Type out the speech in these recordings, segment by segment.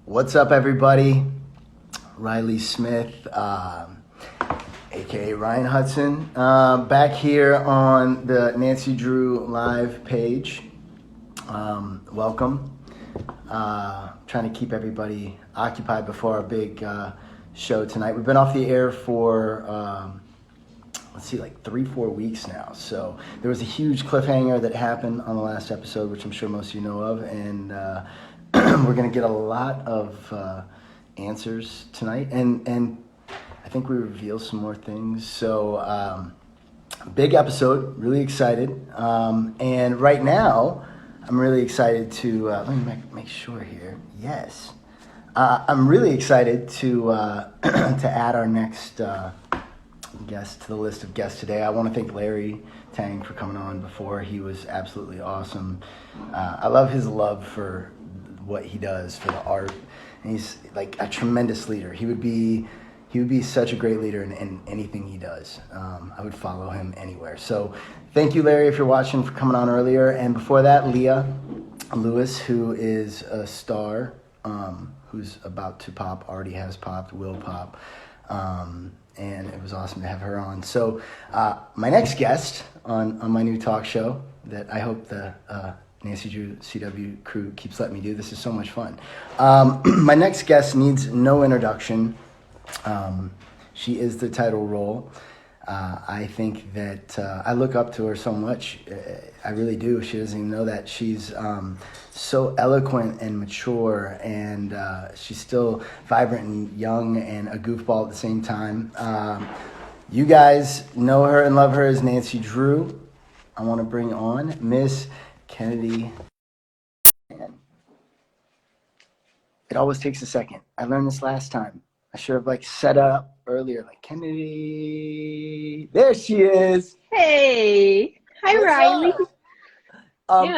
What's up, everybody? Riley Smith, aka Ryan Hudson, back here on the Nancy Drew live page. Welcome. Trying to keep everybody occupied before our big show tonight. We've been off the air for like 3-4 weeks now. So there was a huge cliffhanger that happened on the last episode, which I'm sure most of you know of, and we're going to get a lot of answers tonight, and I think we reveal some more things. So big episode, really excited, and right now I'm really excited to let me make sure here. Yes, I'm really excited to to add our next guest to the list of guests today. I want to thank Larry Tang for coming on before. He was absolutely awesome. I love his love for what he does for the art, and he's like a tremendous leader. He would be such a great leader in anything he does. I would follow him anywhere. So thank you, Larry, if you're watching, for coming on earlier. And before that, Leah Lewis, who is a star, who's about to pop, already has popped, will pop. And it was awesome to have her on. So my next guest on my new talk show that I hope the Nancy Drew CW crew keeps letting me do. This is so much fun. My next guest needs no introduction. She is the title role. I think that I look up to her so much. I really do. She doesn't even know that. She's so eloquent and mature, and she's still vibrant and young and a goofball at the same time. You guys know her and love her as Nancy Drew. I want to bring on Miss Kennedy. It always takes a second. I learned this last time. I should have set up earlier, like Kennedy. There she is. Hey, hi, What's Riley. up?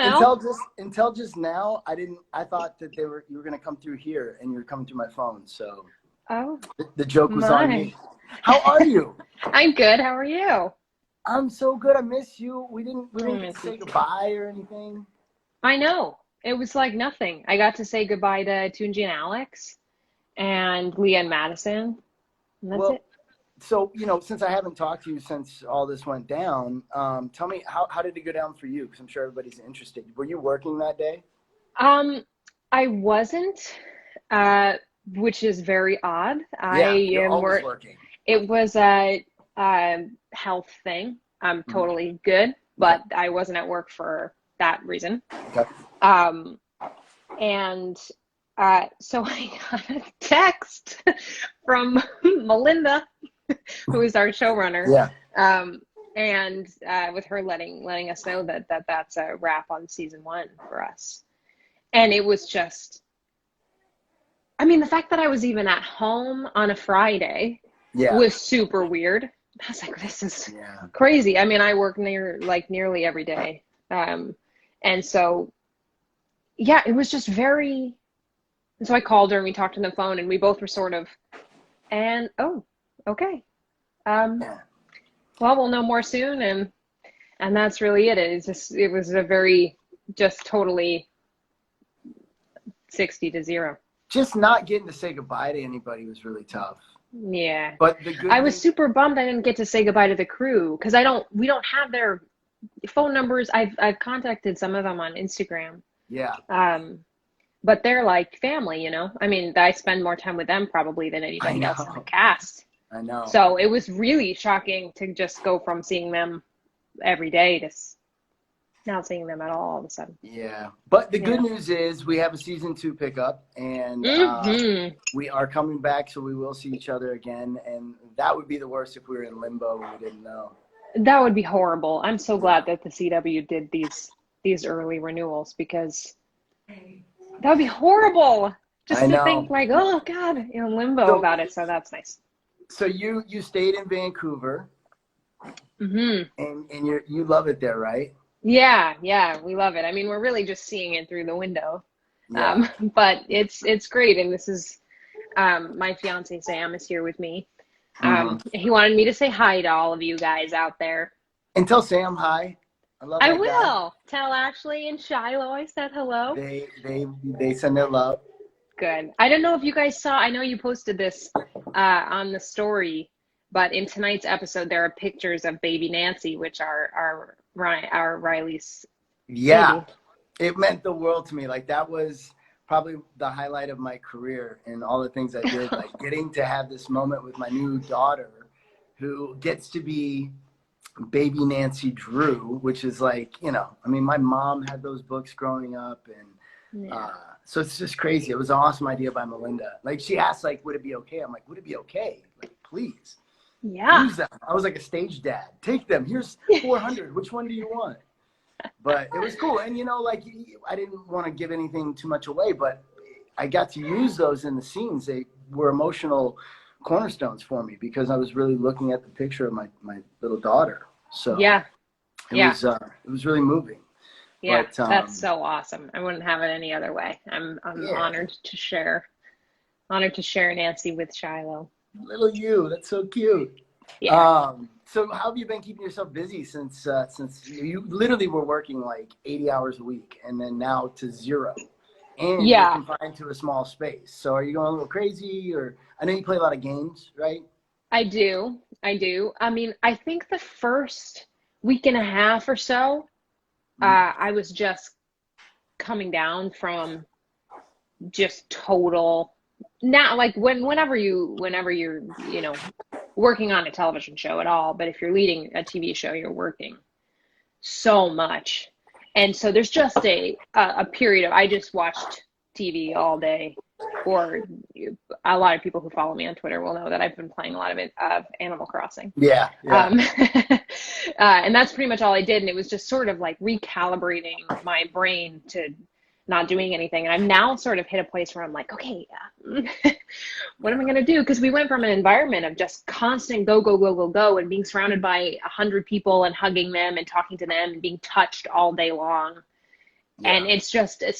Until just now, I thought that you were gonna come through here, and you're coming through my phone. So the joke was on me. How are you? I'm good. How are you? I'm so good. I miss you. We didn't get to say goodbye or anything. I know. It was like nothing. I got to say goodbye to Tunji and Alex and Leah and Madison. And that's it. So, since I haven't talked to you since all this went down, tell me, how did it go down for you? Because I'm sure everybody's interested. Were you working that day? I wasn't, which is very odd. You're always working. It was a health thing. I'm totally good, but I wasn't at work for that reason. Okay. So I got a text from Melinda, who is our showrunner. Yeah. And with her letting us know that's a wrap on season 1 for us. And it was just, the fact that I was even at home on a Friday was super weird. I was like, this is crazy. I work nearly every day. And so, it was just very. And so I called her and we talked on the phone, and we both were sort of, and okay. Well, we'll know more soon, and that's really it. It was a very just totally 60 to 0. Just not getting to say goodbye to anybody was really tough. Yeah. But I was super bummed I didn't get to say goodbye to the crew, because we don't have their phone numbers. I've contacted some of them on Instagram. Yeah. But they're like family, I spend more time with them probably than anybody else in the cast. I know. So it was really shocking to just go from seeing them every day to not seeing them at all of a sudden. Yeah. But the good news is we have a season 2 pickup, and we are coming back, so we will see each other again. And that would be the worst if we were in limbo and we didn't know. That would be horrible. I'm so glad that the CW did these early renewals, because that would be horrible just to think oh God, in limbo about it. So that's nice. So you stayed in Vancouver, and you love it there, right? Yeah, we love it. We're really just seeing it through the window, but it's great. And this is my fiance Sam is here with me. He wanted me to say hi to all of you guys out there. And tell Sam hi. I will tell Ashley and Shiloh I said hello. They send their love. Good. I don't know if you guys saw, I know you posted this on the story, but in tonight's episode, there are pictures of baby Nancy, which are Riley's Yeah, baby. it meant the world to me. Like that was probably the highlight of my career and all the things I did. Like getting to have this moment with my new daughter, who gets to be baby Nancy Drew, which is like, I mean, my mom had those books growing up, and Yeah. so it's just crazy. It was an awesome idea by Melinda. Like she asked, like, would it be okay? I'm like, would it be okay? Like, please Yeah. use them. I was like a stage dad. Take them. Here's 400. Which one do you want? But it was cool. And, like I didn't want to give anything too much away, but I got to use those in the scenes. They were emotional cornerstones for me because I was really looking at the picture of my little daughter. So Yeah. Yeah. it was really moving. Yeah. But That's so awesome. I wouldn't have it any other way. I'm yeah, honored to share Nancy with Shiloh. little you, that's so cute. Yeah. So how have you been keeping yourself busy since you literally were working like 80 hours a week and then now to zero, and you're Yeah. confined to a small space? So are you going a little crazy? Or I know you play a lot of games, right? I do. I do. I mean, I think the first week and a half or so, I was just coming down from just total, not like whenever you're, working on a television show at all, but if you're leading a TV show, you're working so much. And so there's just a period of, I just watched TV all day. Or a lot of people who follow me on Twitter will know that I've been playing a lot of Animal Crossing. Yeah, yeah. And that's pretty much all I did. And it was just sort of like recalibrating my brain to not doing anything. And I've now sort of hit a place where I'm like, okay, what am I going to do? Because we went from an environment of just constant go, go, go, go, go, and being surrounded by 100 people and hugging them and talking to them and being touched all day long. And Yeah. it's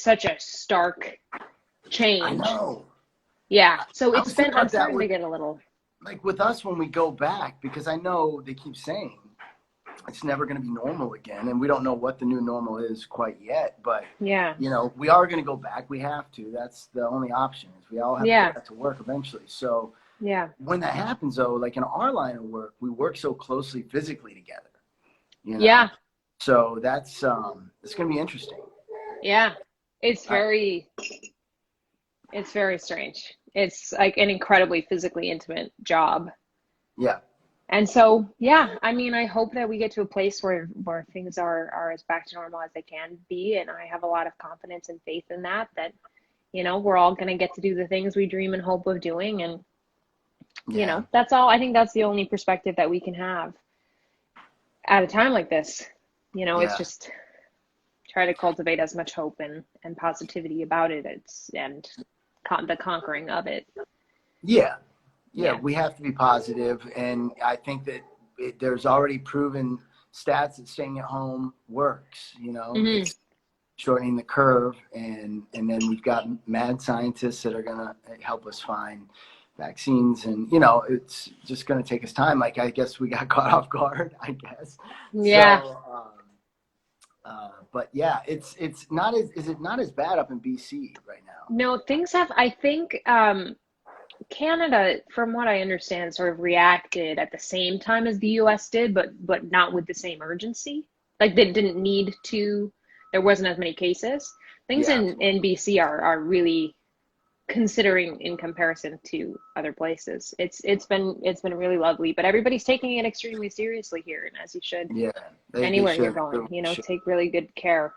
such a stark I change. know. Yeah. So I was thinking I'm about that starting to with get a little. like with us when we go back, because I know they keep saying it's never going to be normal again, and we don't know what the new normal is quite yet, but Yeah. we are going to go back. We have to. That's the only option. Is we all have to Yeah. go back to work eventually. So Yeah. when that happens, though, like in our line of work, we work so closely physically together. Yeah. So that's it's going to be interesting. Yeah. It's I, very strange. It's like an incredibly physically intimate job. yeah. And so, yeah, I mean, I hope that we get to a place where things are as back to normal as they can be. And I have a lot of confidence and faith in that we're all going to get to do the things we dream and hope of doing. And, Yeah. that's all. I think that's the only perspective that we can have at a time like this. It's Yeah. just try to cultivate as much hope and positivity about it. The conquering of it. Yeah. Yeah, Yeah. we have to be positive, and I think that there's already proven stats that staying at home works. Hmm. It's shortening the curve, and then we've got mad scientists that are gonna help us find vaccines, and it's just gonna take us time. Like I guess we got caught off guard, I guess. Yeah. So, but yeah, it's not as is it not as bad up in BC right now? No, things have, I think, Canada, from what I understand, sort of reacted at the same time as the US did, but not with the same urgency. Like they didn't need to, there wasn't as many cases. Things Yeah, in BC are really, considering in comparison to other places. It's been really lovely, but everybody's taking it extremely seriously here, and as you should yeah, they anywhere you're should. going, They should. take really good care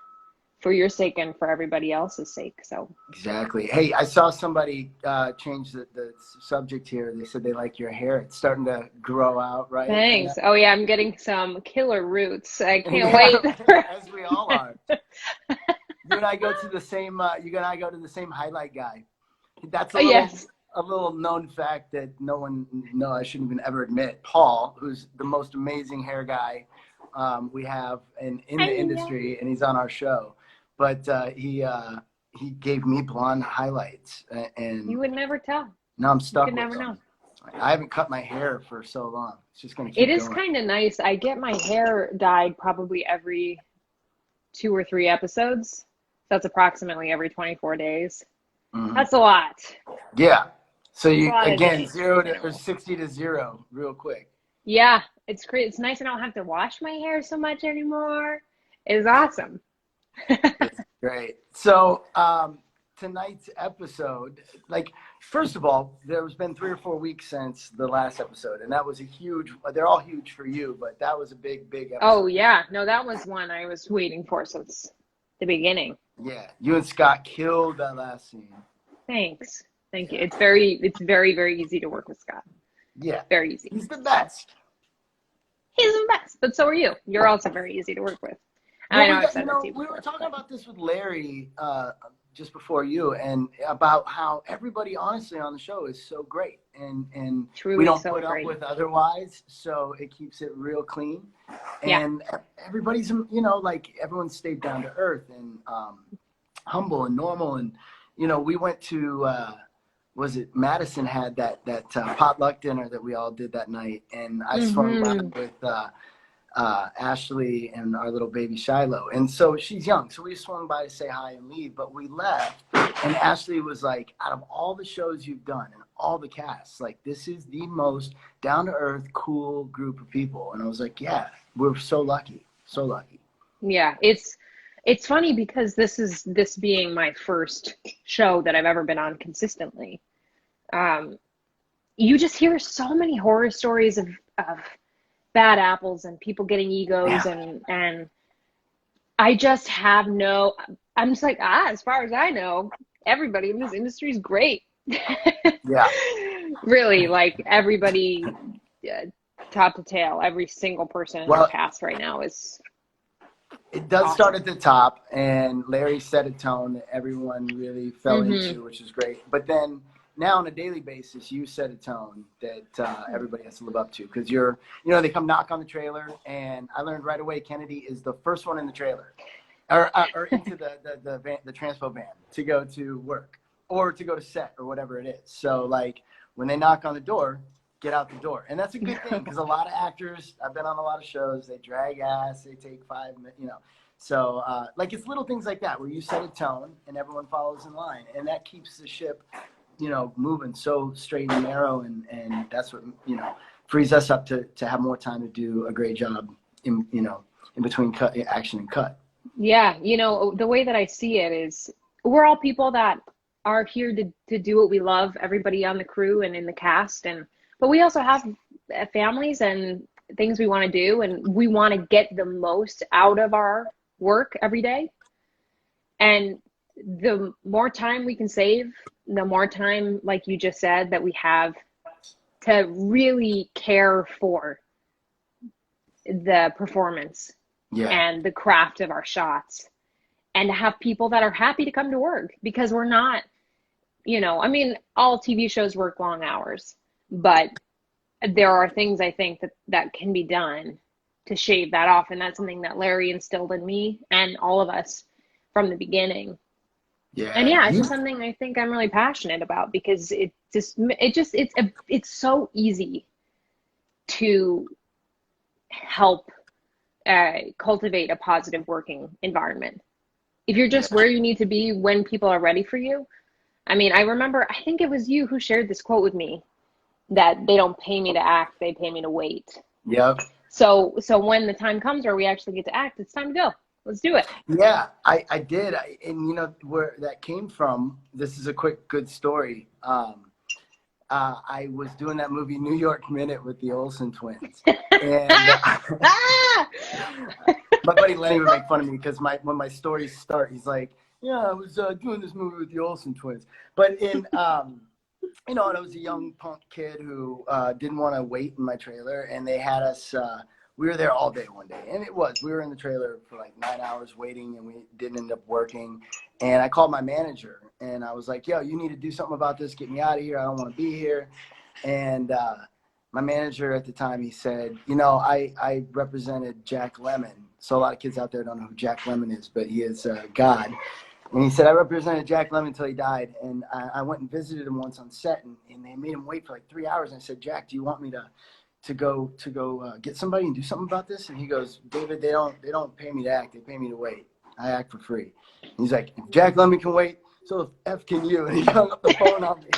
for your sake and for everybody else's sake. So Exactly. Hey, I saw somebody change the subject here. They said they like your hair. It's starting to grow out, right? And thanks. Oh yeah, I'm getting some killer roots. I can't yeah, wait. as we all are. You and I go to the same. You and I go to the same highlight guy. That's Yes. a little known fact that I shouldn't even ever admit. Paul, who's the most amazing hair guy we have in the industry, and he's on our show. But he gave me blonde highlights, and You would never tell. now I'm You stuck could with never know. them. I haven't cut my hair for so long. It's just going to It keep is going. kind of nice. I get my hair dyed probably every 2 or 3 episodes. That's approximately every 24 days. Mhm. That's a lot. Yeah. So That's a you lot of again days for 0 to or minimal. 60 to 0 real quick. Yeah, it's great. It's nice I don't have to wash my hair so much anymore. It's awesome. It's great. So tonight's episode, like first of all, there's been 3 or 4 weeks since the last episode, and that was a huge. They're all huge for you, but that was a big Oh episode. yeah, no, that was one I was waiting for since the beginning. Yeah, you and Scott killed that last scene. Thanks. Thank you. Yeah, It's very easy to work with Scott. yeah, Very easy. he's the best. He's the best, but so are you. You're also very easy to work with. And Well, I know I've said that to you we were before, talking but about this with Larry just before you, and about how everybody, honestly, on the show is so great, and we truly don't so put up great. with otherwise, so it keeps it real clean, Yeah. and everybody's, like everyone stayed down to earth and humble and normal, and we went to. Was it Madison had that potluck dinner that we all did that night, and I swung by Mm-hmm. with Ashley and our little baby Shiloh. And so she's young. So we swung by to say hi and leave, but we left. And Ashley was like, out of all the shows you've done and all the casts, like this is the most down to earth, cool group of people. And I was like, yeah, we're so lucky. So lucky. Yeah, it's funny because this being my first show that I've ever been on consistently. Um, you just hear so many horror stories of bad apples and people getting egos Yeah. and I just have no I'm just like, as far as I know, everybody in this industry is great. Yeah. Really, like everybody, uh, top to tail, every single person in our Well, cast right now is it does start awesome. at the top, and Larry set a tone that everyone really fell Hmm. into, which is great. But then now on a daily basis, you set a tone that everybody has to live up to, because they come knock on the trailer, and I learned right away Kennedy is the first one in the trailer, or into the transpo van to go to work or to go to set or whatever it is. So like when they knock on the door, get out the door, and that's a good thing because a lot of actors, I've been on a lot of shows, they drag ass, they take 5 minutes. So like it's little things like that where you set a tone and everyone follows in line, and that keeps the ship moving so straight and narrow, and that's what frees us up to have more time to do a great job in between cut action and cut. Yeah, the way that I see it is we're all people that are here to do what we love, everybody on the crew and in the cast, but we also have families and things we want to do, and we want to get the most out of our work every day. And the more time we can save, the more time, like you just said, that we have to really care for the performance Yeah. and the craft of our shots, and to have people that are happy to come to work, because we're not, I mean, all TV shows work long hours, but there are things I think that can be done to shave that off. And that's something that Larry instilled in me and all of us from the beginning. And Yeah. yeah, it's just something I think I'm really passionate about, because it's so easy to help cultivate a positive working environment. If you're Yeah. just where you need to be when people are ready for you. I mean, I remember, I think it was you who shared this quote with me, that they don't pay me to act, they pay me to wait. Yep. So when the time comes where we actually get to act, it's time to go. Let's do it. Yeah, I did. And where that came from, this is a quick, good story. I was doing that movie New York Minute with the Olsen twins. And Ah! my buddy Lenny would make fun of me because when my stories start, he's like, yeah, I was doing this movie with the Olsen twins. But and I was a young punk kid who didn't want to wait in my trailer, and they had us, we were there all day one day. And we were in the trailer for like 9 hours waiting, and we didn't end up working. And I called my manager, and I was like, yo, you need to do something about this. Get me out of here. I don't want to be here. And my manager at the time, he said, I represented Jack Lemmon. So a lot of kids out there don't know who Jack Lemmon is, but he is God. And he said, I represented Jack Lemmon until he died. And I went and visited him once on set, and they made him wait for like 3 hours. And I said, Jack, do you want me to go get somebody and do something about this? And he goes, David, they don't pay me to act. They pay me to wait. I act for free. And he's like, if Jack Lemmon can wait, so F can you? And he hung up the phone on me.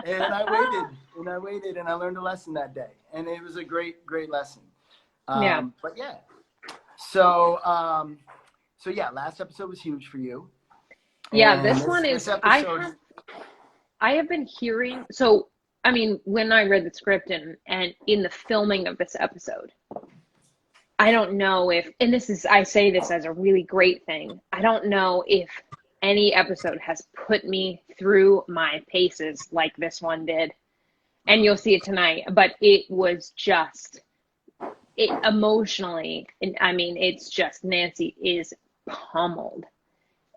And I waited and I learned a lesson that day. And it was a great, great lesson. Yeah. But yeah. So, yeah, last episode was huge for you. Yeah, And this one this is, episode, I have been hearing, so I mean, when I read the script and in the filming of this episode, I don't know if, and this is, I say this as a really great thing, I don't know if any episode has put me through my paces like this one did. And you'll see it tonight, but it was just, it emotionally, and I mean, it's just, Nancy is pummeled.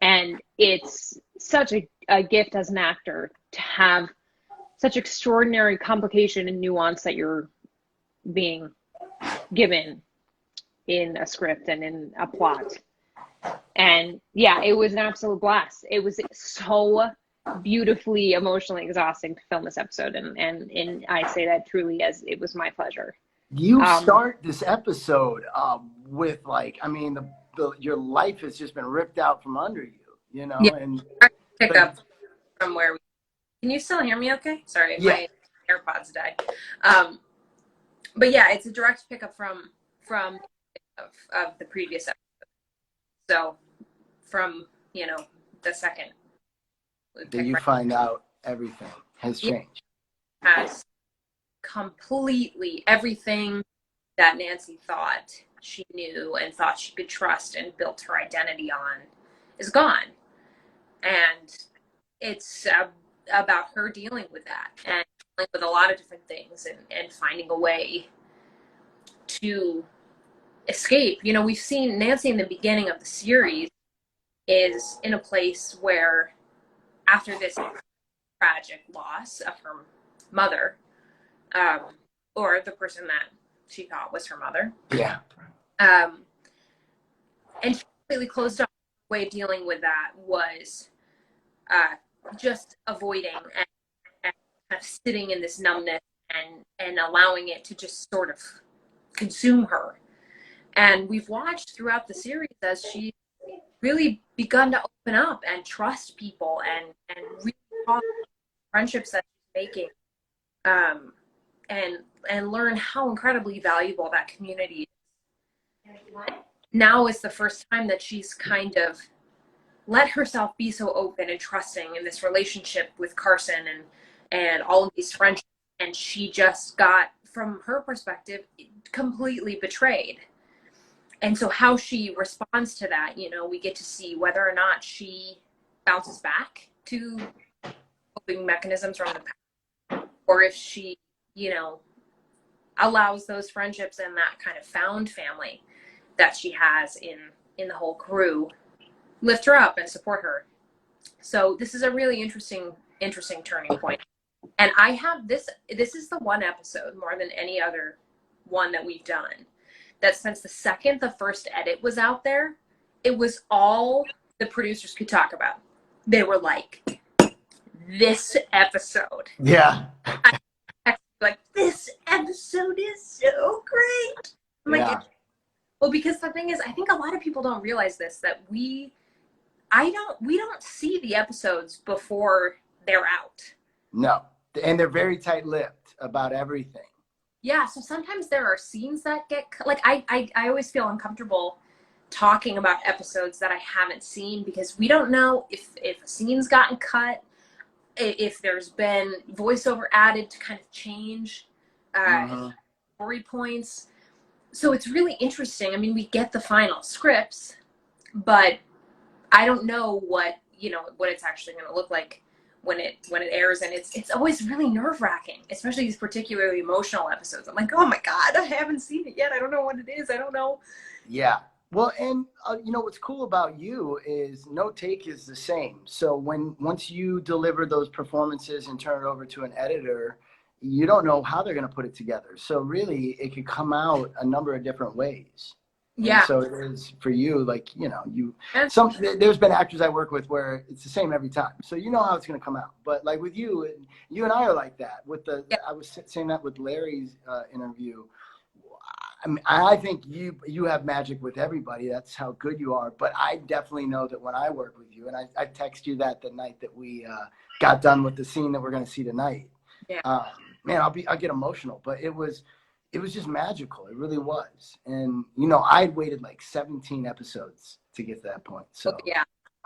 And it's such a gift as an actor to have such extraordinary complication and nuance that you're being given in a script and in a plot. And yeah, it was an absolute blast. It was so beautifully emotionally exhausting to film this episode, and I say that truly as it was my pleasure. you start this episode with like, I mean, your life has just been ripped out from under you, you know, Yeah. and Pick up from where we. Can you still hear me? Okay. Sorry, yeah. my AirPods died. But yeah, it's a direct pickup from of the previous episode. So from the second that you find out everything has changed. has completely everything that Nancy thought she knew and thought she could trust and built her identity on is gone. And it's about her dealing with that and dealing with a lot of different things and finding a way to escape. We've seen Nancy in the beginning of the series is in a place where after this tragic loss of her mother, or the person that she thought was her mother. Yeah. And she completely closed off. Her way of dealing with that was just avoiding and kind of sitting in this numbness and allowing it to just sort of consume her. And we've watched throughout the series as she really begun to open up and trust people and really talk friendships that she's making, and learn how incredibly valuable that community is. Now is the first time that she's kind of let herself be so open and trusting in this relationship with Carson and all of these friendships, and she just got, from her perspective, completely betrayed. And so how she responds to that, we get to see whether or not she bounces back to coping mechanisms from the past, or if she, allows those friendships and that kind of found family that she has in the whole crew lift her up and support her. So this is a really interesting turning point. And I have this is the one episode more than any other one that we've done that since the first edit was out there, it was all the producers could talk about. They were like, this episode. Yeah. Like, this episode is so great. I'm like, yeah. Well, because the thing is, I think a lot of people don't realize this, that we don't see the episodes before they're out. No. And they're very tight-lipped about everything. Yeah, so sometimes there are scenes that get like I always feel uncomfortable talking about episodes that I haven't seen because we don't know if a scene's gotten cut, if there's been voiceover added to kind of change story points. So it's really interesting. I mean, we get the final scripts, but I don't know what it's actually going to look like when it airs, and it's always really nerve-wracking, especially these particularly emotional episodes. I'm like, oh my God, I haven't seen it yet. I don't know what it is. I don't know. Yeah. Well, and what's cool about you is no take is the same. So once you deliver those performances and turn it over to an editor, you don't know how they're going to put it together. So really, it could come out a number of different ways. Yeah. And so it is for you, like, there's been actors I work with where it's the same every time. So you know how it's going to come out. But like with you and I are like that. I was saying that with Larry's interview. I mean, I think you have magic with everybody. That's how good you are. But I definitely know that when I work with you, and I text you that the night that we got done with the scene that we're going to see tonight. Yeah. Man, I'll get emotional. But it was just magical. It really was. And you know, I'd waited like 17 episodes to get to that point. So Yeah.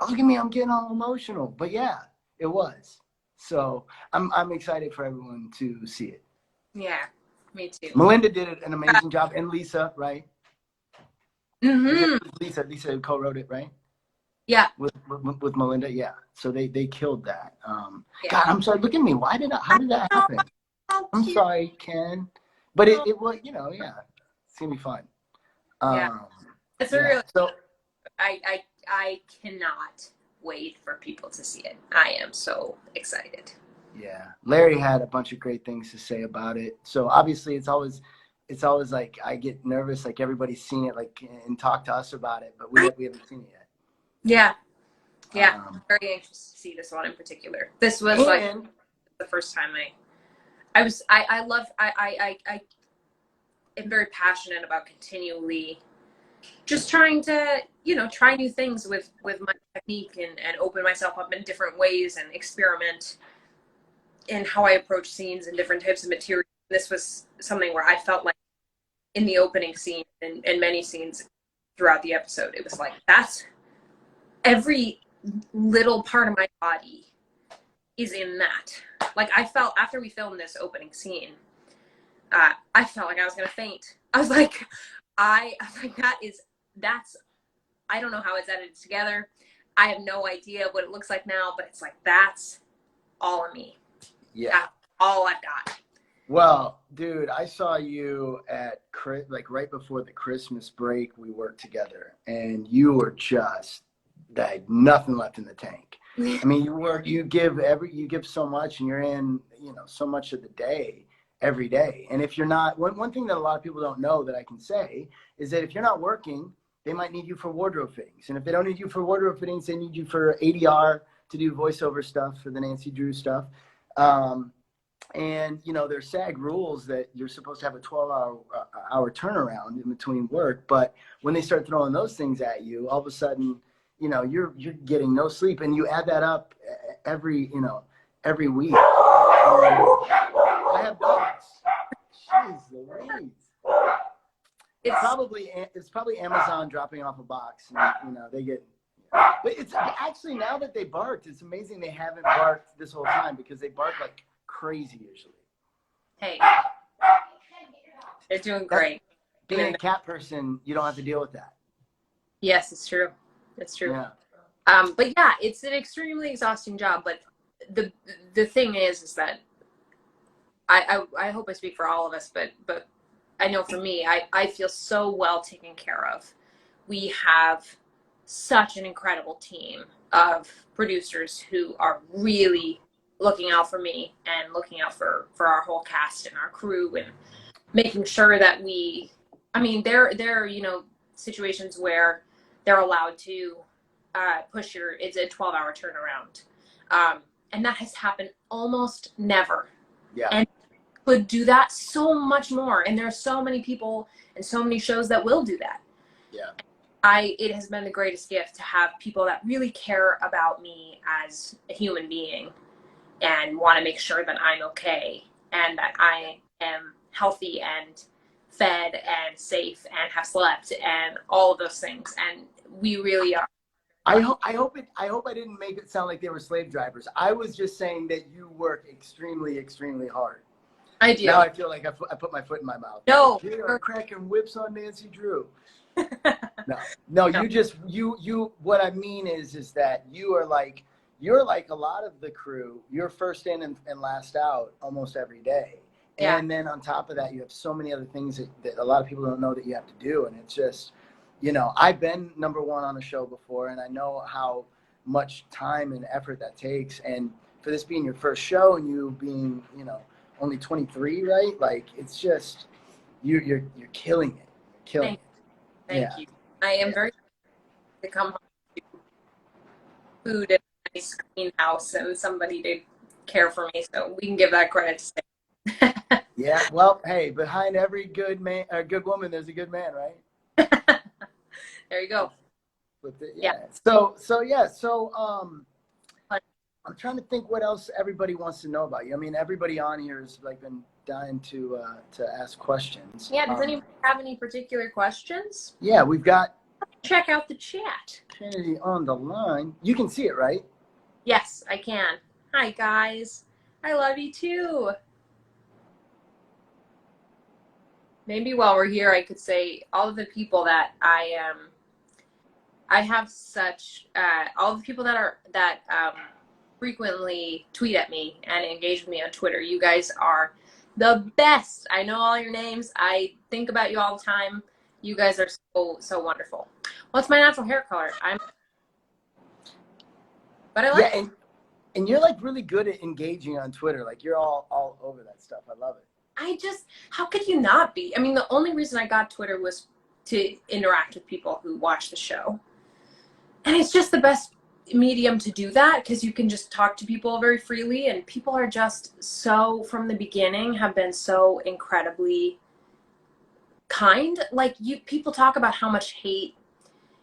look at me, I'm getting all emotional. But yeah, it was. So I'm excited for everyone to see it. Yeah. Me too. Melinda did an amazing job, and Lisa, right? Mm-hmm. Lisa co-wrote it, right? Yeah. With Melinda, yeah. So they killed that. Yeah. God, I'm sorry. Look at me. How did that happen? I'm sorry, Ken. But it was, you know, yeah. It's gonna be fun. Yeah. It's yeah. a real. So I cannot wait for people to see it. I am so excited. yeah, Larry had a bunch of great things to say about it. So obviously, it's always like I get nervous, like everybody's seen it, like and talk to us about it, but we haven't seen it yet. Yeah. Yeah. Very anxious to see this one in particular. This was like the first time I am very passionate about continually just trying to, you know, try new things with my technique and open myself up in different ways and experiment in how I approach scenes and different types of material. This was something where I felt like in the opening scene and many scenes throughout the episode, it was like, that's every little part of my body is in that. Like I felt after we filmed this opening scene, I felt like I was gonna faint. I was like, that's I don't know how it's edited together. I have no idea what it looks like now, but it's like that's all of me. Yeah. That's all I've got. Well, dude, I saw you at like right before the Christmas break. We worked together, and you were just like nothing left in the tank. I mean, you give so much, and you're in, you know, so much of the day every day. And if you're not, one thing that a lot of people don't know that I can say is that if you're not working, they might need you for wardrobe fittings, and if they don't need you for wardrobe fittings, they need you for ADR to do voiceover stuff for the Nancy Drew stuff. And, you know, there's SAG rules that you're supposed to have a 12-hour turnaround in between work. But when they start throwing those things at you, all of a sudden, you know, you're getting no sleep. And you add that up every week. I have dogs. Jeez Louise. It's probably Amazon dropping off a box. And, you know, they get... But it's actually, now that they barked, it's amazing they haven't barked this whole time, because they bark like crazy usually. Hey, they're doing great. Being a cat person, you don't have to deal with that. Yes, it's true. It's true. Yeah. But yeah, it's an extremely exhausting job. But the thing is that I hope I speak for all of us, but I know for me, I feel so well taken care of. We have such an incredible team of producers who are really looking out for me and looking out for our whole cast and our crew, and making sure that there are, you know, situations where they're allowed to it's a 12-hour turnaround. And that has happened almost never. Yeah. And could do that so much more. And there are so many people and so many shows that will do that. Yeah. It has been the greatest gift to have people that really care about me as a human being and want to make sure that I'm okay and that I am healthy and fed and safe and have slept and all of those things. And we really are. I hope I didn't make it sound like they were slave drivers. I was just saying that you work extremely, extremely hard. I do. Now I feel like I put my foot in my mouth. No. You are cracking whips on Nancy Drew. No. You. What I mean is that you're like a lot of the crew. You're first in and last out almost every day. Yeah. And then on top of that, you have so many other things that a lot of people don't know that you have to do. And it's just, you know, I've been number one on a show before, and I know how much time and effort that takes. And for this being your first show and you being, you know, only 23, right? Like, it's just, you're killing it. You're killing it. Thank you. I am very to come home to food and a nice clean house and somebody to care for me. So we can give that credit to Sam. Yeah. Well, hey, behind every good man or good woman, there's a good man, right? There you go. Yeah. Yeah. So I'm trying to think what else everybody wants to know about you. I mean, everybody on here has like been dying to ask questions. Yeah. Does anybody have any particular questions? Yeah, we've got Check out the chat. Kennedy on the line. You can see it, right? Yes, I can. Hi, guys. I love you too. Maybe while we're here, I could say all of the people that I have such all the people that frequently tweet at me and engage with me on Twitter. You guys are the best. I know all your names. I think about you all the time. You guys are so wonderful. What's my natural hair color? But I like. Yeah, and you're like really good at engaging on Twitter. Like you're all over that stuff. I love it. How could you not be? I mean, the only reason I got Twitter was to interact with people who watch the show. And it's just the best medium to do that because you can just talk to people very freely, and people are just so, from the beginning, have been so incredibly kind. Like people talk about how much hate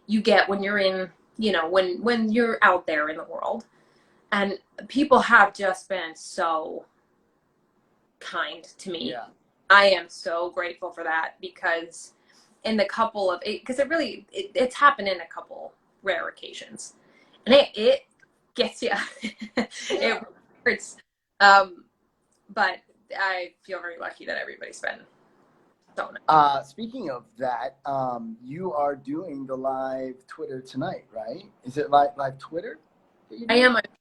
you get when you're in, when you're out there in the world. And people have just been so kind to me. Yeah. I am so grateful for that because in the couple of because it's happened in a couple rare occasions, and it gets you. It hurts, but I feel very lucky that everybody's been so nice. Speaking of that, you are doing the live Twitter tonight, right? Is it live Twitter? I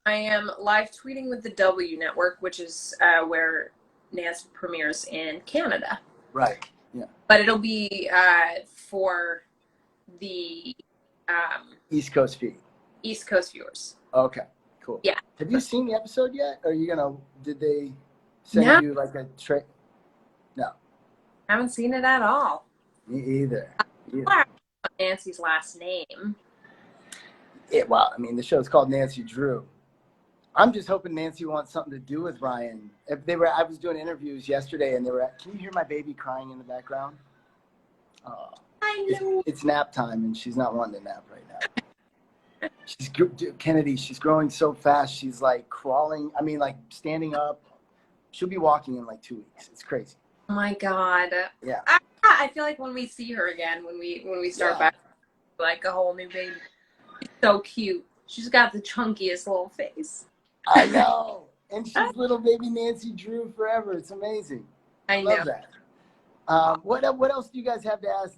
am live tweeting with the W Network, which is where Nancy premieres in Canada. Right. Yeah. But it'll be for the East Coast feed. East Coast viewers. Okay. Cool. Yeah. Have you seen the episode yet? Or are you gonna? Did they send you like a trick? No. Haven't seen it at all. Me either. Nancy's last name. Well, I mean, the show's called Nancy Drew. I'm just hoping Nancy wants something to do with Ryan. I was doing interviews yesterday, and can you hear my baby crying in the background? I know. It's nap time, and she's not wanting to nap right now. Kennedy, she's growing so fast. She's like crawling. I mean, like standing up. She'll be walking in like 2 weeks. It's crazy. Oh my God. Yeah. I feel like when we see her again, when we start back, like a whole new baby. She's so cute. She's got the chunkiest little face. I know. And she's little baby Nancy Drew forever. It's amazing. I know. Love that. What else do you guys have to ask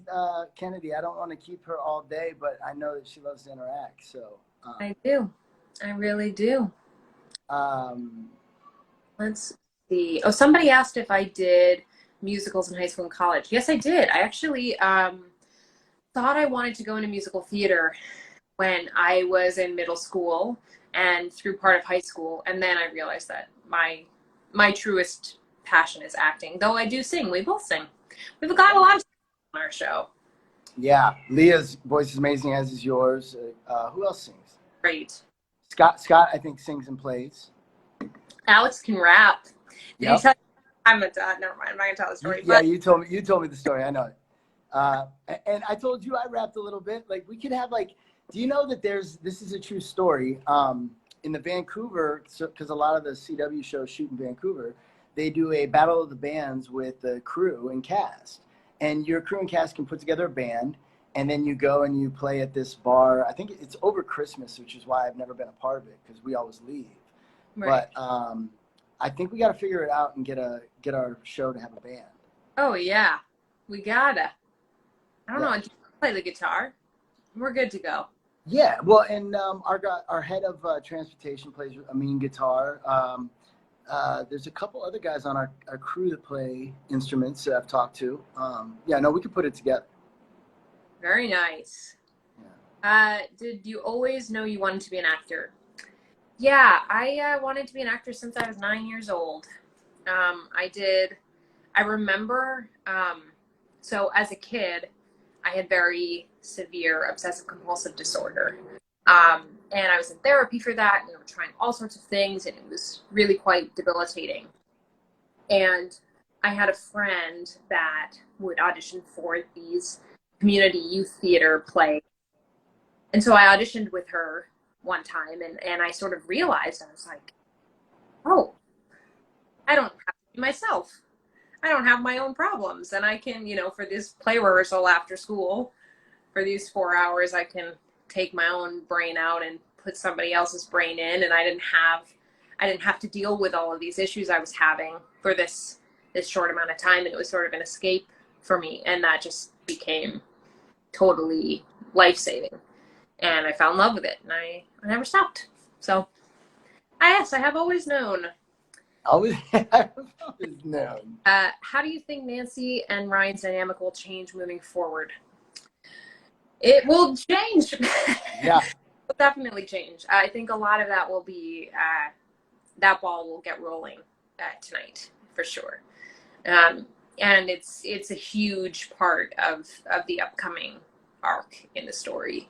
Kennedy? I don't want to keep her all day, but I know that she loves to interact. So I do. I really do. Let's see. Oh, somebody asked if I did musicals in high school and college. Yes, I did. I actually thought I wanted to go into musical theater when I was in middle school and through part of high school. And then I realized that my truest passion is acting, though I do sing. We both sing. We've got a lot of on our show. Yeah. Leah's voice is amazing, as is yours. Who else sings? Great. Scott, I think, sings and plays. Alex can rap. Did you tell never mind. I'm not going to tell the story. Yeah, you told me the story. I know it. And I told you I rapped a little bit. Like we could have like, do you know that this is a true story. In the Vancouver, because a lot of the CW shows shoot in Vancouver, they do a battle of the bands with the crew and cast. And your crew and cast can put together a band, and then you go and you play at this bar. I think it's over Christmas, which is why I've never been a part of it, because we always leave. Right. But I think we got to figure it out and get our show to have a band. Oh yeah, we gotta. I don't know. Do you play the guitar? We're good to go. Yeah, well, and our head of transportation plays a mean guitar. There's a couple other guys on our crew that play instruments that I've talked to. We could put it together. Very nice. Yeah. Did you always know you wanted to be an actor? Yeah, I wanted to be an actor since I was 9 years old. I remember, so as a kid, I had very severe obsessive compulsive disorder. And I was in therapy for that, and we were trying all sorts of things, and it was really quite debilitating. And I had a friend that would audition for these community youth theater plays. And so I auditioned with her one time, and I sort of realized, I was like, oh, I don't have to be myself. I don't have my own problems. And I can, for this play rehearsal after school, for these 4 hours, I can take my own brain out and put somebody else's brain in. And I didn't have to deal with all of these issues I was having for this short amount of time. And it was sort of an escape for me. And that just became totally life-saving. And I fell in love with it, and I never stopped. So, I have always known. I've always known. How do you think Nancy and Ryan's dynamic will change moving forward? It will change. Yeah. It will definitely change. I think a lot of that will be, that ball will get rolling tonight, for sure. And it's a huge part of the upcoming arc in the story.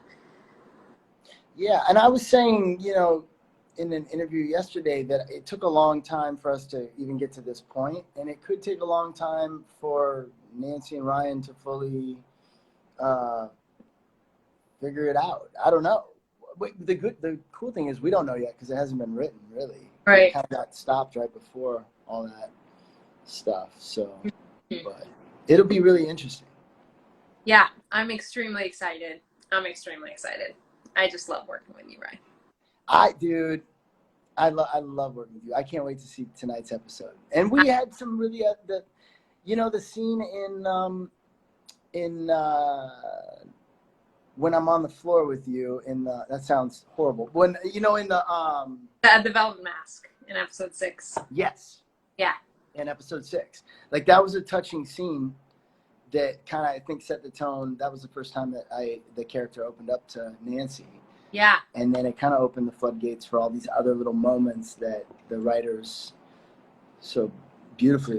Yeah, and I was saying, in an interview yesterday that it took a long time for us to even get to this point, and it could take a long time for Nancy and Ryan to fully figure it out. I don't know. The cool thing is we don't know yet because it hasn't been written, really. Right. It kind of got stopped right before all that stuff. So, but it'll be really interesting. Yeah, I'm extremely excited. I just love working with you, Ryan. I love working with you. I can't wait to see tonight's episode. And we had some really the scene in when I'm on the floor with you that sounds horrible. When in The Velvet Mask in episode 6. Yes. Yeah. In episode 6, like that was a touching scene that kind of I think set the tone. That was the first time that the character opened up to Nancy. Yeah. And then it kind of opened the floodgates for all these other little moments that the writers so beautifully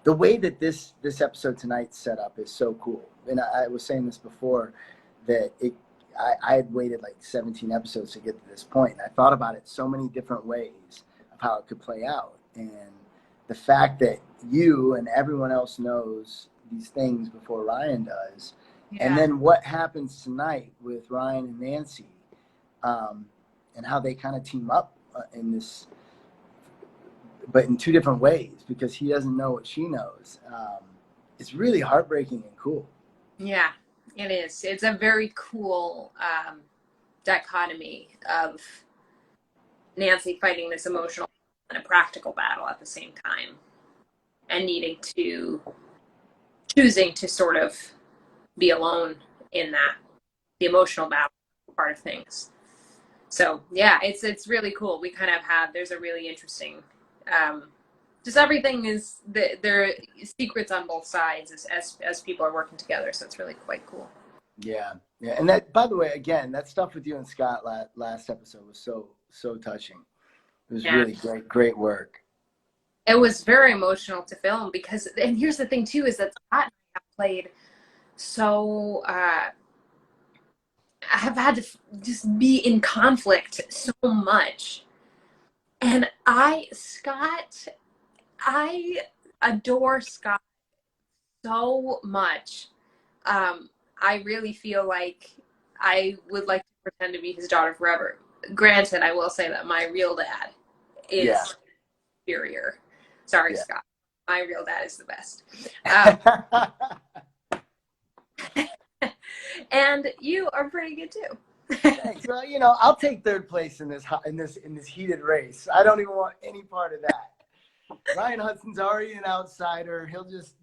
the way that this episode tonight's set up is so cool. And I was saying this before that I had waited like 17 episodes to get to this point. And I thought about it so many different ways of how it could play out. And the fact that you and everyone else knows these things before Ryan does. Yeah. And then what happens tonight with Ryan and Nancy, and how they kind of team up in this, but in two different ways because he doesn't know what she knows. It's really heartbreaking and cool. Yeah, it is. It's a very cool dichotomy of Nancy fighting this emotional and a practical battle at the same time, and choosing to sort of be alone in that, the emotional battle part of things. So yeah, it's really cool. We kind of there's a really interesting, just everything is, there are secrets on both sides as people are working together. So it's really quite cool. Yeah. And that, by the way, again, that stuff with you and Scott last episode was so touching. It was really great work. It was very emotional to film because, and here's the thing too, is that Scott and I have played so, I have had to just be in conflict so much. And I adore Scott so much. I really feel like I would like to pretend to be his daughter forever. Granted, I will say that my real dad is superior. Sorry, Scott. My real dad is the best. And you are pretty good too. Thanks. Well, I'll take third place in this heated race. I don't even want any part of that. Ryan Hudson's already an outsider. He'll just,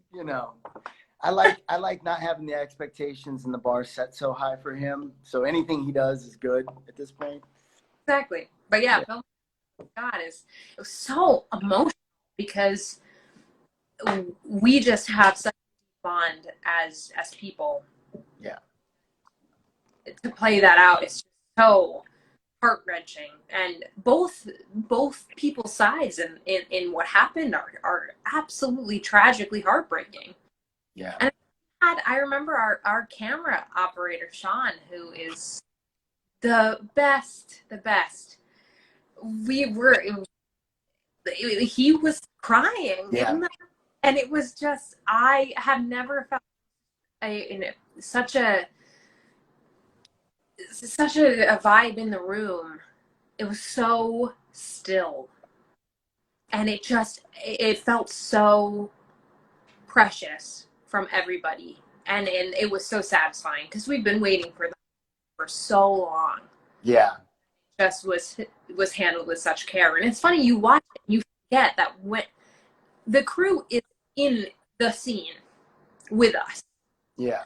I like not having the expectations and the bar set so high for him. So anything he does is good at this point. Exactly. But yeah. God, it was so emotional because we just have such a bond as people. Yeah. To play that out is so heart-wrenching, and both people's sides in what happened are absolutely tragically heartbreaking. Yeah. And I remember our camera operator Sean, who is the best. He was crying. Yeah. And it was just, I have never felt such a vibe in the room. It was so still, and it felt so precious from everybody, and it was so satisfying because we've been waiting for that for so long. Yeah. Just was handled with such care. And it's funny, you watch it, you forget that when the crew is in the scene with us. Yeah.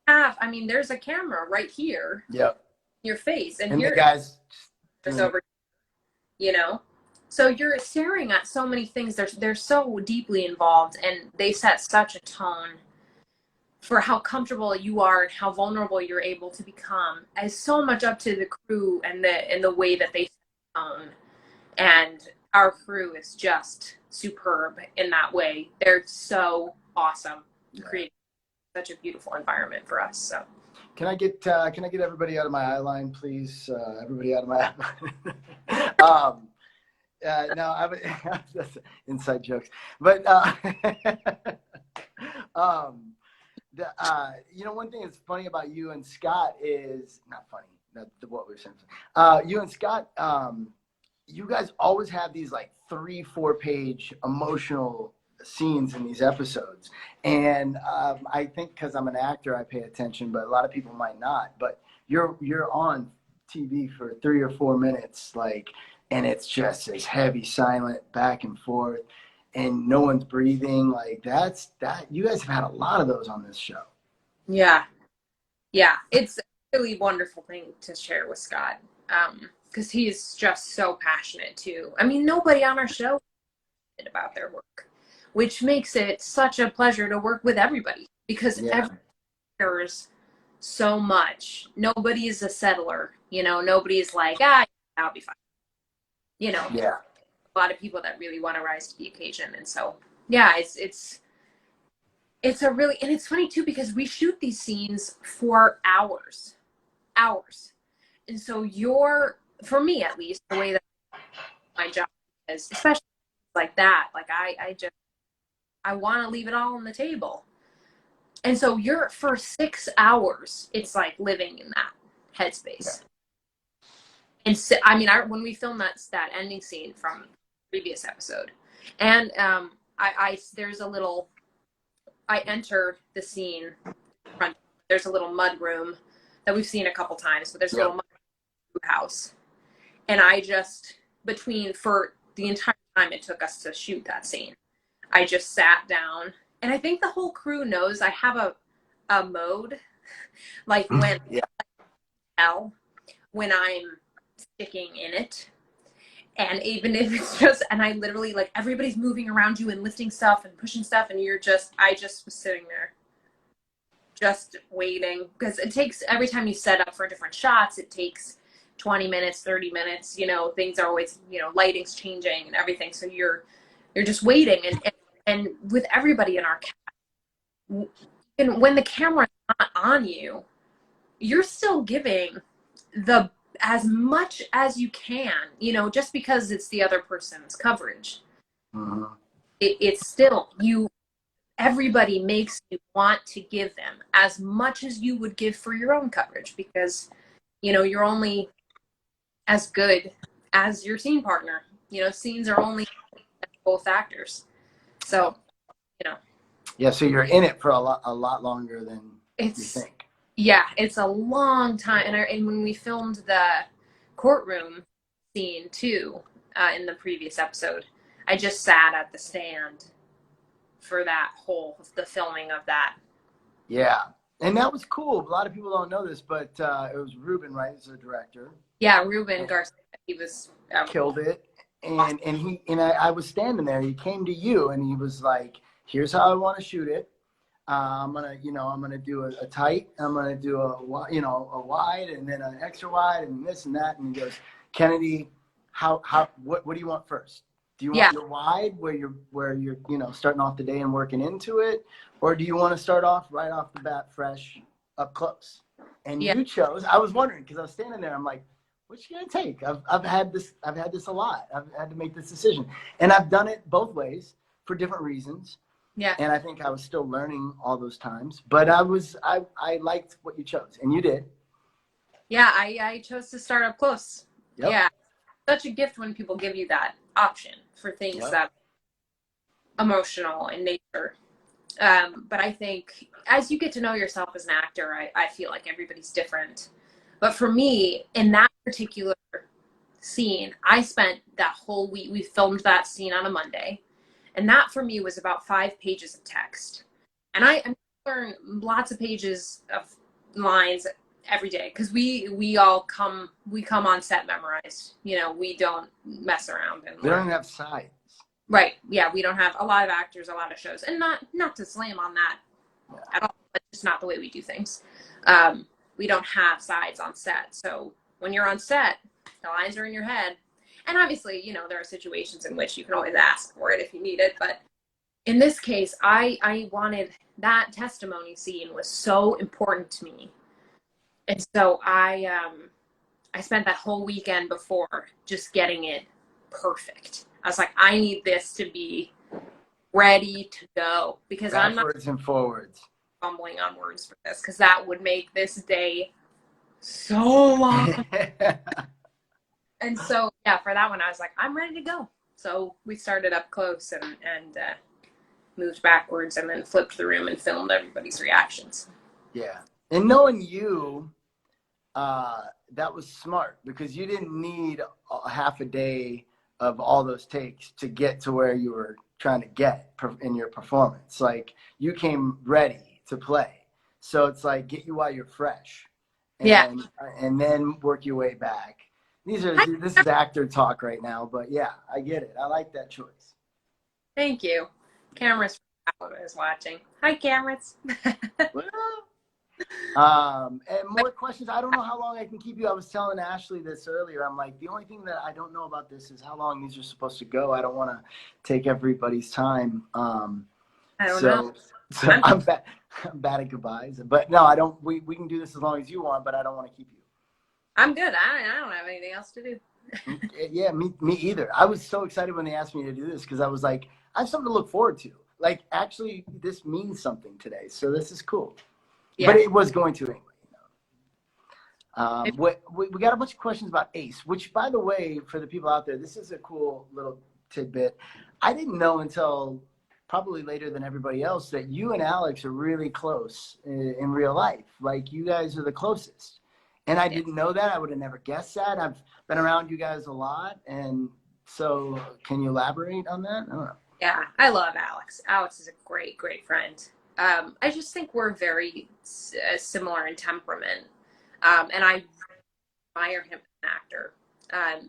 I mean, there's a camera right here. Yep. Your face, and the here guys there's over, you know. So you're staring at so many things. They're so deeply involved, and they set such a tone for how comfortable you are and how vulnerable you're able to become. As so much up to the crew and the way that they set the tone. And our crew is just superb in that way. They're so awesome, creating such a beautiful environment for us. So can I get everybody out of my eye line, please? Everybody out of my eye line. No, that's inside jokes. But one thing that's funny about you and Scott is not funny. Not what we were saying. You and Scott, you guys always have these like 3-4 page emotional scenes in these episodes, and I think because I'm an actor I pay attention, but a lot of people might not. But you're on TV for 3 or 4 minutes, like, and it's just this heavy silent back and forth and no one's breathing. Like that you guys have had a lot of those on this show. yeah, it's a really wonderful thing to share with Scott, because he's just so passionate too. I mean, nobody on our show is about their work, which makes it such a pleasure to work with everybody, because everyone cares so much. Nobody is a settler, nobody's like, I'll be fine. A lot of people that really want to rise to the occasion. And so, it's a really, and it's funny too, because we shoot these scenes for hours. And so for me at least, the way that my job is, especially like that, like I want to leave it all on the table. And so for 6 hours, it's like living in that headspace. And so, I mean, when we filmed that ending scene from the previous episode, and there's a little, I enter the scene, there's a little mud room that we've seen a couple times, but there's a little mud house. And I just, for the entire time it took us to shoot that scene, I just sat down, and I think the whole crew knows I have a mode, like when when I'm sticking in it, and even if it's just, and I literally, like, everybody's moving around you and lifting stuff and pushing stuff, and I just was sitting there just waiting, because it takes, every time you set up for different shots, it takes 20 minutes, 30 minutes, things are always, lighting's changing and everything. So you're just waiting. And with everybody in our cast, and when the camera's not on you, you're still giving as much as you can, just because it's the other person's coverage. Mm-hmm. It's still, everybody makes you want to give them as much as you would give for your own coverage, because, you're only as good as your scene partner. Scenes are only both actors. So, Yeah, so you're in it for a lot longer than you think. Yeah, it's a long time. And when we filmed the courtroom scene too, in the previous episode, I just sat at the stand for the filming of that. Yeah, and that was cool. A lot of people don't know this, but it was Ruben, right? He's the director. Yeah, Ruben Garcia. He was killed it, and I was standing there. He came to you, and he was like, "Here's how I want to shoot it. I'm gonna do a tight. I'm gonna do a wide, and then an extra wide, and this and that." And he goes, "Kennedy, what do you want first? Do you want your wide where you're starting off the day and working into it, or do you want to start off right off the bat fresh up close?" And you chose. I was wondering, because I was standing there. I'm like, "What's you gonna take?" I've had this a lot. I've had to make this decision, and I've done it both ways for different reasons. Yeah. And I think I was still learning all those times, but I liked what you chose, and you did. Yeah, I chose to start up close. Yep. Yeah. Such a gift when people give you that option for things Yep. that are emotional in nature. But I think as you get to know yourself as an actor, I feel like everybody's different. But for me, in that particular scene, I spent that whole week, we filmed that scene on a Monday. And that for me was about 5 pages of text. And I learn lots of pages of lines every day because we come on set memorized. You know, we don't mess around and We learn. don't even have sides. Right. Yeah, we don't have a lot of actors, a lot of shows. And not to slam on that at all, but it's not the way we do things. We don't have sides on set. So when you're on set, the lines are in your head. And obviously, you know, there are situations in which you can always ask for it if you need it. But in this case, I wanted that testimony scene was so important to me. And so I spent that whole weekend before just getting it perfect. I was like, I need this to be ready to go because I'm not Backwards and forwards. fumbling on words for this because that would make this day so long. And so, yeah, for that one, I was like, I'm ready to go. So we started up close and moved backwards and then flipped the room and filmed everybody's reactions. Yeah. And knowing you, that was smart because you didn't need a half a day of all those takes to get to where you were trying to get in your performance. Like you came ready to play. So it's like get you while you're fresh and then work your way back. This is actor talk right now, but yeah, I get it. I like that choice. Thank you. Cameras is watching. Hi, cameras. And more questions. I don't know how long I can keep you. I was telling Ashley this earlier. I'm like, the only thing that I don't know about this is how long these are supposed to go. I don't want to take everybody's time. I don't know. So I'm bad at goodbyes. But no, I don't. We can do this as long as you want, but I don't want to keep you. I'm good. I don't have anything else to do. Yeah, me either. I was so excited when they asked me to do this because I was like, I have something to look forward to. Like, actually, this means something today. So this is cool. Yeah. But it was going to anyway. We got a bunch of questions about Ace, which, by the way, for the people out there, this is a cool little tidbit. I didn't know until probably later than everybody else that you and Alex are really close in real life. Like, you guys are the closest. And I didn't know that. I would have never guessed that. I've been around you guys a lot. And so can you elaborate on that? I don't know. Yeah, I love Alex. Alex is a great, great friend. I just think we're very similar in temperament. And I admire him as an actor.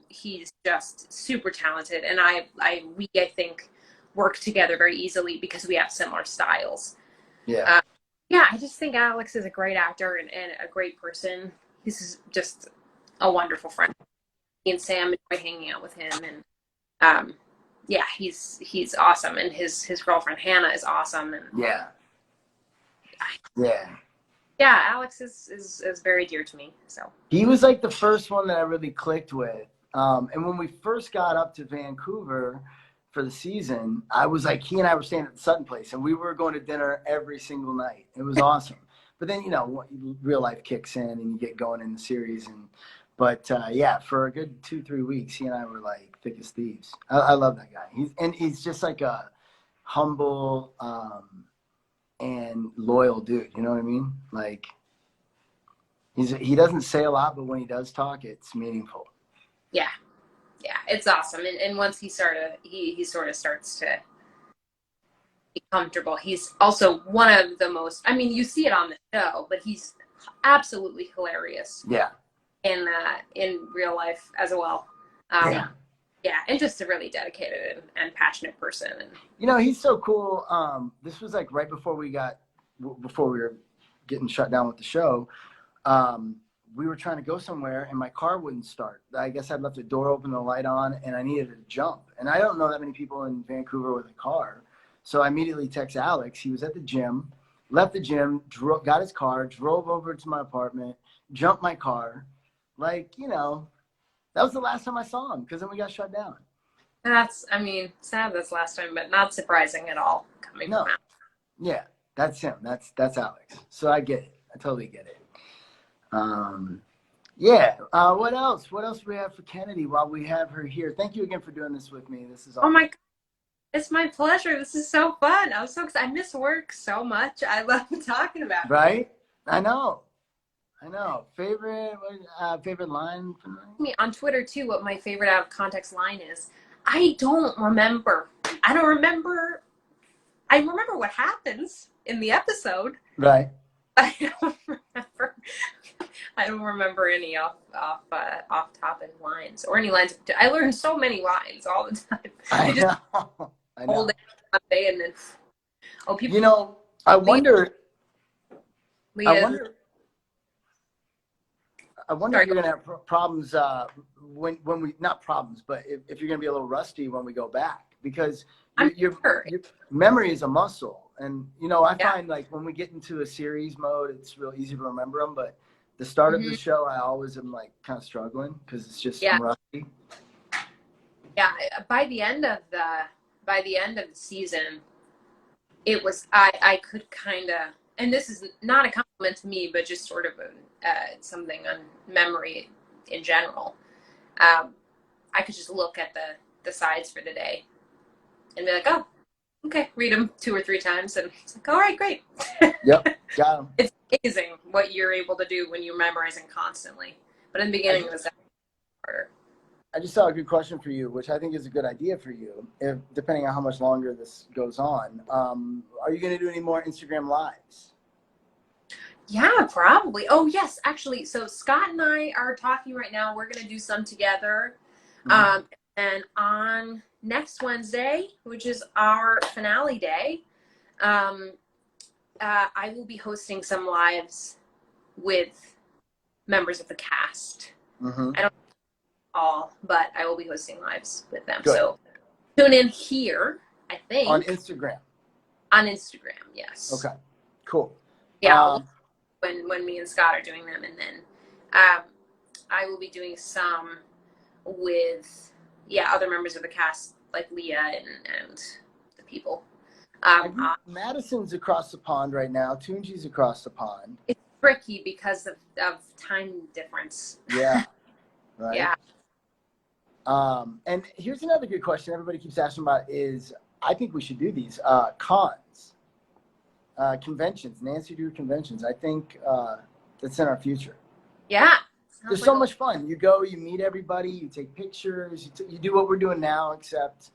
He's just super talented. And we, I think, work together very easily because we have similar styles. Yeah. Yeah, I just think Alex is a great actor and a great person. He's just a wonderful friend. Me and Sam enjoy hanging out with him. And yeah, he's awesome. And his girlfriend, Hannah, is awesome. And yeah. Yeah, Alex is very dear to me. So he was like the first one that I really clicked with. And when we first got up to Vancouver for the season, I was like, he and I were staying at the Sutton place, and we were going to dinner every single night. It was awesome. But then, you know, real life kicks in and you get going in the series. But yeah, for a good 2-3 weeks, he and I were like thick as thieves. I love that guy. He's just like a humble and loyal dude. You know what I mean? Like he doesn't say a lot, but when he does talk, it's meaningful. Yeah, it's awesome. And once he sort of starts to be comfortable. He's also one of the most. I mean, you see it on the show, but he's absolutely hilarious. Yeah. In real life as well. Yeah, and just a really dedicated and passionate person. And you know, he's so cool. This was like right before we were getting shut down with the show. We were trying to go somewhere, and my car wouldn't start. I guess I'd left the door open, the light on, and I needed to jump. And I don't know that many people in Vancouver with a car, so I immediately text Alex. He was at the gym, left the gym, got his car, drove over to my apartment, jumped my car. Like, you know, that was the last time I saw him because then we got shut down. I mean, sad that's last time, but not surprising at all coming No, from Alex. yeah, that's him. That's Alex. So I get it. I totally get it. Um, yeah. What else? What else do we have for Kennedy while we have her here? Thank you again for doing this with me. This is Oh awesome. my God, it's my pleasure. This is so fun. I was so excited. I miss work so much. I love talking about it. Right? I know. I know. Favorite line from Me on Twitter too what my favorite out of context line is. I don't remember. I don't remember. I remember what happens in the episode. right? I don't remember. I don't remember any off topic lines or any lines. I learn so many lines all the time. I I just know. I hold know. it one day and then people. You know, I wonder. I Leah, wonder. I wonder if sorry. you're gonna have problems when we not problems, but if you're gonna be a little rusty when we go back because I'm sure. your memory is a muscle, and you know I Yeah. find like when we get into a series mode, it's real easy to remember them, but the start of the show, I always am like kind of struggling because it's just Yeah. I'm rusty. Yeah. By the end of the season, it was I could kind of, and this is not a compliment to me, but just sort of something on memory in general. I could just look at the sides for the day and be like, oh, okay, read them 2 or 3 times, and it's like, all right, great. Yep, got them. It's amazing what you're able to do when you're memorizing constantly. But in the beginning, it was harder. I just saw a good question for you, which I think is a good idea for you, if, depending on how much longer this goes on. Are you going to do any more Instagram lives? Yeah, probably. Oh, yes, actually. So Scott and I are talking right now. We're going to do some together. And on next Wednesday, which is our finale day, I will be hosting some lives with members of the cast. Mm-hmm. I don't know all, but I will be hosting lives with them. Good. So tune in here, I think. On Instagram. On Instagram, yes. Okay, cool. Yeah, when me and Scott are doing them, and then I will be doing some with other members of the cast like Leah and the people. Madison's across the pond right now. Tunji's across the pond. It's tricky because of time difference. Yeah. Right. Yeah. And here's another good question everybody keeps asking about is I think we should do these cons, conventions. Nancy do conventions. I think that's in our future. Yeah. There's so much fun. You go, you meet everybody, you take pictures, you do what we're doing now, except,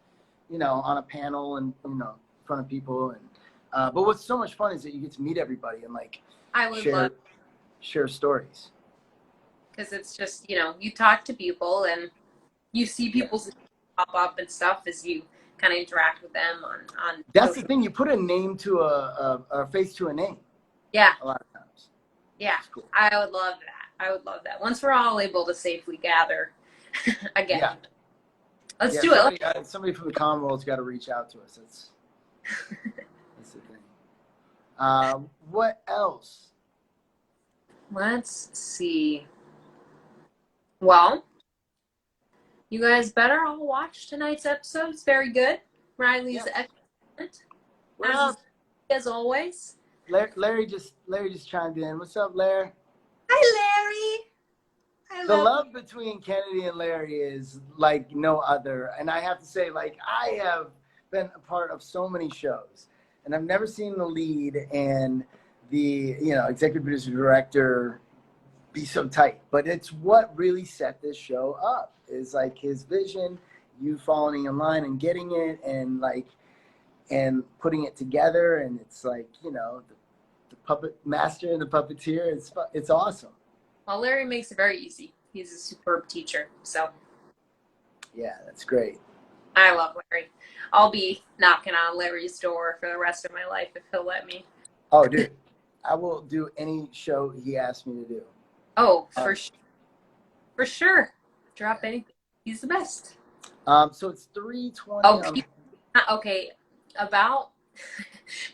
you know, on a panel and, you know, in front of people. And but what's so much fun is that you get to meet everybody and like share stories. Because it's just, you know, you talk to people and you see people's pop up and stuff as you kind of interact with them on That's the thing. You put a name to a face to a name. Yeah. A lot of times. Yeah. Cool. I would love that. I would love that. Once we're all able to safely gather again. Yeah. Let's do it. Somebody from the Commonwealth's got to reach out to us. That's the thing. What else? Let's see. Well, you guys better all watch tonight's episode. It's very good. Riley's excellent. Well, as always. Larry just chimed in. What's up, Larry? Hi, Larry. The love between Kennedy and Larry is like no other. And I have to say, like, I have been a part of so many shows, and I've never seen the lead and the, you know, executive producer director be so tight. But it's what really set this show up is like his vision, you falling in line and getting it, and like, and putting it together. And it's like, you know, the puppet master and the puppeteer. It's awesome. Well, Larry makes it very easy. He's a superb teacher. So yeah, that's great. I love Larry. I'll be knocking on Larry's door for the rest of my life if he'll let me. Oh, dude, I will do any show he asks me to do. Oh, for sure. For sure. Drop anything. He's the best. So it's 3:20. Oh, okay. About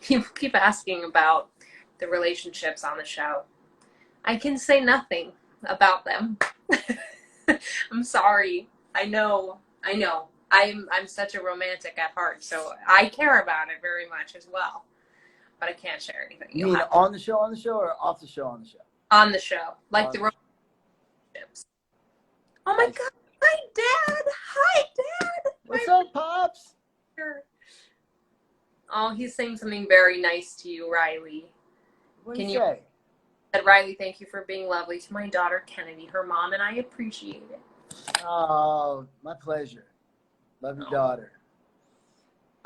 people keep asking about the relationships on the show. I can say nothing about them. I'm sorry. I know. I'm such a romantic at heart, so I care about it very much as well. But I can't share anything. You You'll mean have on the show, or off the show, on the show? on the show, like On the the show. relationships. Oh my Nice. God! Hi, Dad. Hi, Dad. What's up, Pops? Oh, he's saying something very nice to you, Riley. What do Can you you say? said, Riley, thank you for being lovely to my daughter Kennedy. Her mom and I appreciate it. Oh, my pleasure. Love your daughter.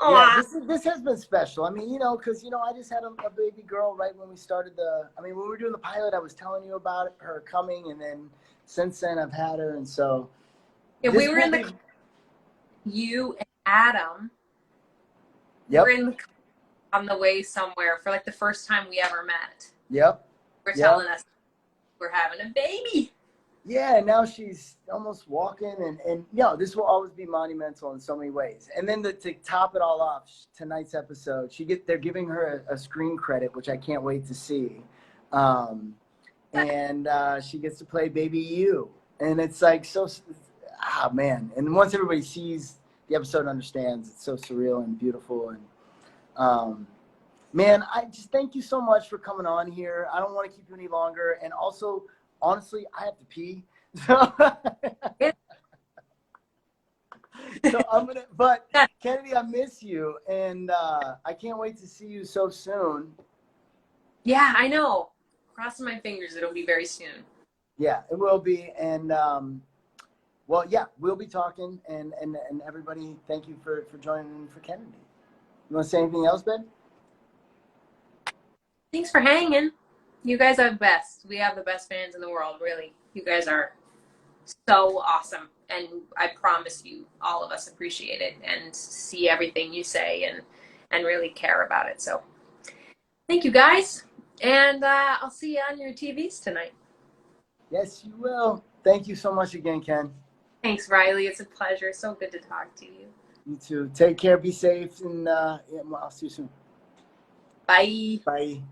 Yeah, Aw. this has been special. I mean, you know, because, you know, I just had a baby girl right when we started when we were doing the pilot, I was telling you about her coming, and then since then I've had her, and so. Yeah, this we were will in the be- you and Adam. Yep. We were in the on the way somewhere for like the first time we ever met. Yep. We're Yep. telling us we're having a baby. Yeah, and now she's almost walking, and you know, this will always be monumental in so many ways. And then to top it all off, tonight's episode, they're giving her a screen credit, which I can't wait to see. And she gets to play Baby You, and it's like so, man. And once everybody sees the episode and understands, it's so surreal and beautiful. And man, I just thank you so much for coming on here. I don't want to keep you any longer, and also, honestly, I have to pee. So, I'm gonna. But Kennedy, I miss you, and I can't wait to see you so soon. Yeah, I know. Crossing my fingers, it'll be very soon. Yeah, it will be, and well, yeah, we'll be talking, and everybody, thank you for joining in for Kennedy. You want to say anything else, Ben? Thanks for hanging. You guys are the best. We have the best fans in the world, really. You guys are so awesome. And I promise you, all of us appreciate it and see everything you say and really care about it. So thank you, guys. And I'll see you on your TVs tonight. Yes, you will. Thank you so much again, Ken. Thanks, Riley. It's a pleasure. So good to talk to you. You too. Take care. Be safe, and yeah, I'll see you soon. Bye. Bye.